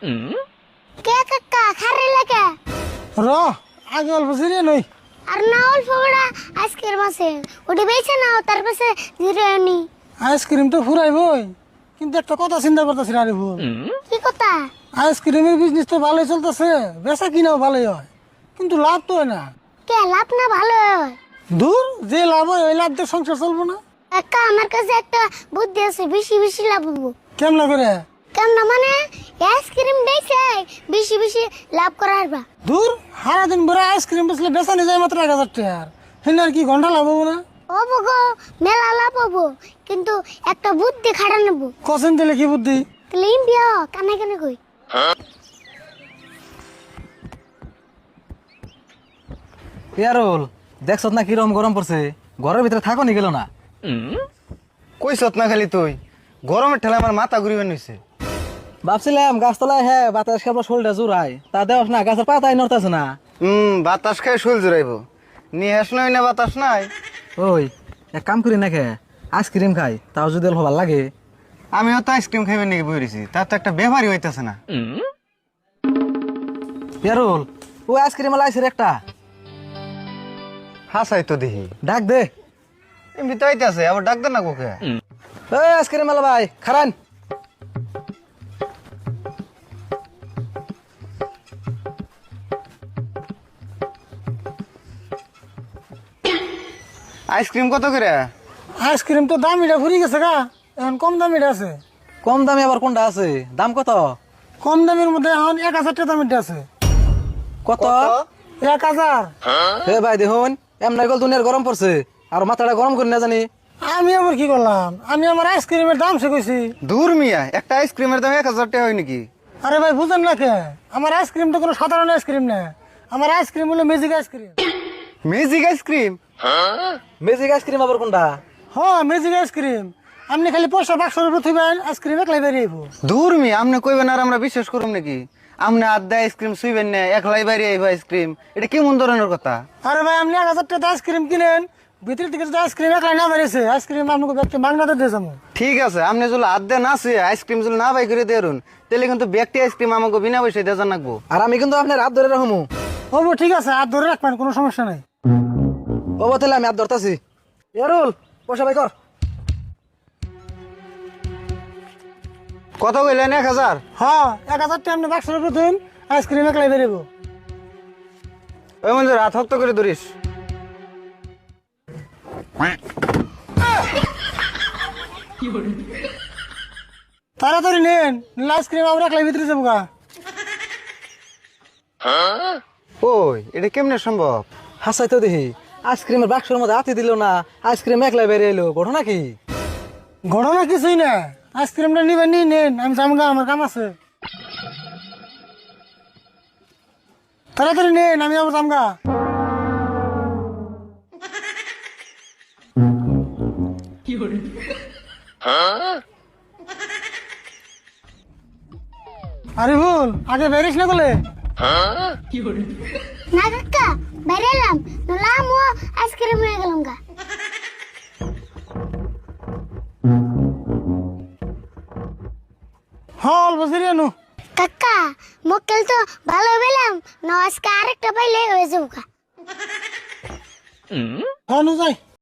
কে কাকা খারে লাগে র আগে অল্প সিরিয়ে নই আর না অল্প বড় আইসক্রিম আছে ওটি বেছে নাও তার পাশে জিরানি আইসক্রিম তো ফুরাইবই কিন্তু একটা কথা চিন্তা করতেছি আরে ভুল কি কথা আইসক্রিমের বিজনেস তো ভালোই চলতেছে বেচা কিনাও ভালোই হয় কিন্তু লাভ তো হয় না কে লাভ না ভালো হয় দূর যে লাভ হয় ওই লাভ দিয়ে সংসার চলবো না কাকা আমার কাছে একটা বুদ্ধি আছে বেশি বেশি লাভ হবো কেমন করে কেমন মানে আইসক্রিম বেচে বেশি বেশি লাভ করার বা দূর সারাদিন ভরে আইসক্রিম বেচলে বেচা নিয়ে যায় মাত্র 1000 টাকা হিনার কি ঘন্টা লাভ হবো না হবো গো মেলা লাভ হবো কিন্তু একটা বুদ্ধি খাড়া নেবো কসেন দিলে কি বুদ্ধি ক্লিন বিয়া কানে কানে কই ইয়ারুল দেখছত না কিরম গরম পড়ছে ঘরের ভিতরে থাকো নি গেল না কইছত না খালি তুই গরমের ঠেলা আমার মাথা ঘুরিবে নিছে ভাবছিলাম গাছতলায় হ্যাঁ বাতাস খাবার শোলটা জোড়ায় তা দেওয়াস না গাছের পাতাই নড়তেছে না বাতাস খাই শুল জুড়াইব নিয়ে হাস নাই না বাতাস নাই ওই এক কাম করি না খে আইসক্রিম খাই তাও যদি অল্প ভালো লাগে আমিও তো আইসক্রিম খাইবে নাকি বইরেছি তার তো একটা ব্যবহারই হইতেছে না ইয়ারুল ওই আইসক্রিম লাইছে রে একটা হাসাই তো দেখি ডাক দে এমনি তো আইতাছে আবার ডাক দেন না কোকে এই আইসক্রিম মালা ভাই খারান আইসক্রিম কত করে আইসক্রিম তো দামিটা ফুরি গেছে গা এখন কম দামিটা আছে কম দামে আবার কোনটা আছে দাম কত কম দামের মধ্যে এখন 1000 টাকা দামিটা আছে কত 1000 হে ভাই দেখুন এমনি গল দুনিয়ার গরম পড়ছে আর মাথাটা গরম করি না জানি আমি আবার কি করলাম আমি আমার আইসক্রিমের দাম সে কইছি দূর মিয়া একটা আইসক্রিমের দাম 1000 টাকা হয় নাকি আরে ভাই বুঝেন না কে আমার আইসক্রিম তো কোনো সাধারণ আইসক্রিম না আমার আইসক্রিম হলো magic ice cream magic ice cream magic ice cream আবার কোনটা হ্যাঁ ম্যাজিক আইসক্রিম আপনি খালি পয়সা বাক্সের উপর থইবেন আইসক্রিম একলাই বেরিয়ে আইবো দূর মিয়া আপনি কইবেন আর আমরা বিশ্বাস করুম নাকি আপনি আড্ডা আইসক্রিম শুইবেন না একলাই বাইরে আইব আইসক্রিম এটা কেমন ধরনের কথা আরে ভাই আপনি 1000 টাকা আইসক্রিম কিনেন ভিতর থেকে যদি আইসক্রিম একলাই না বেরিয়েছে আইসক্রিম আপনাকে ব্যক্তি মাগনাতে দিয়ে যাবো ঠিক আছে আপনি যদি আড্ডা না শুয়ে আইসক্রিম যদি না বাই করে দেরুন তাহলে কিন্তু ব্যক্তি আইসক্রিম আমাকে বিনা পয়সায় দিয়ে নাকবো আর আমি কিন্তু আপনার হাত ধরে রাখবো হবো ঠিক আছে আর ধরে রাখবেন কোনো সমস্যা নাই ও তাহলে আমি হাত ধরতাছি ইয়ারুল পয়সা ভাই কর কত কইলেন 1000 হ্যাঁ 1000 টাকা আপনি বাক্সের উপর থইন আইসক্রিম একলাই বেরিয়ে ওই মঞ্জুর হাত হক্ত করে ধরিস তাড়াতাড়ি নেন আইসক্রিম আমরা একলাই ভিতরে যাবো গা ওই এটা কেমনে সম্ভব হাসাই তো দেখি আইসক্রিমের বাক্সের মধ্যে হাতি দিল না আইসক্রিম একলাই বেরিয়ে এলো ঘটনা কি ঘটনা কিছুই না আইসক্রিমটা নিবেন নিয়ে নেন আমি যাবো গা আমার কাম আছে তাড়াতাড়ি নেন আমি আবার যাবো গা আরে ভুল আগে বেরিস না বলে না কাকা বাইরে এলাম নাম ও আইসক্রিম হয়ে গেলাম গা হ্যাঁ অল্প সিরিয়ে নু কাকা মক্কেল তো ভালো পেলাম না আজকে আরেকটা পাইলে হয়ে যাবো গা হ্যাঁ নু যাই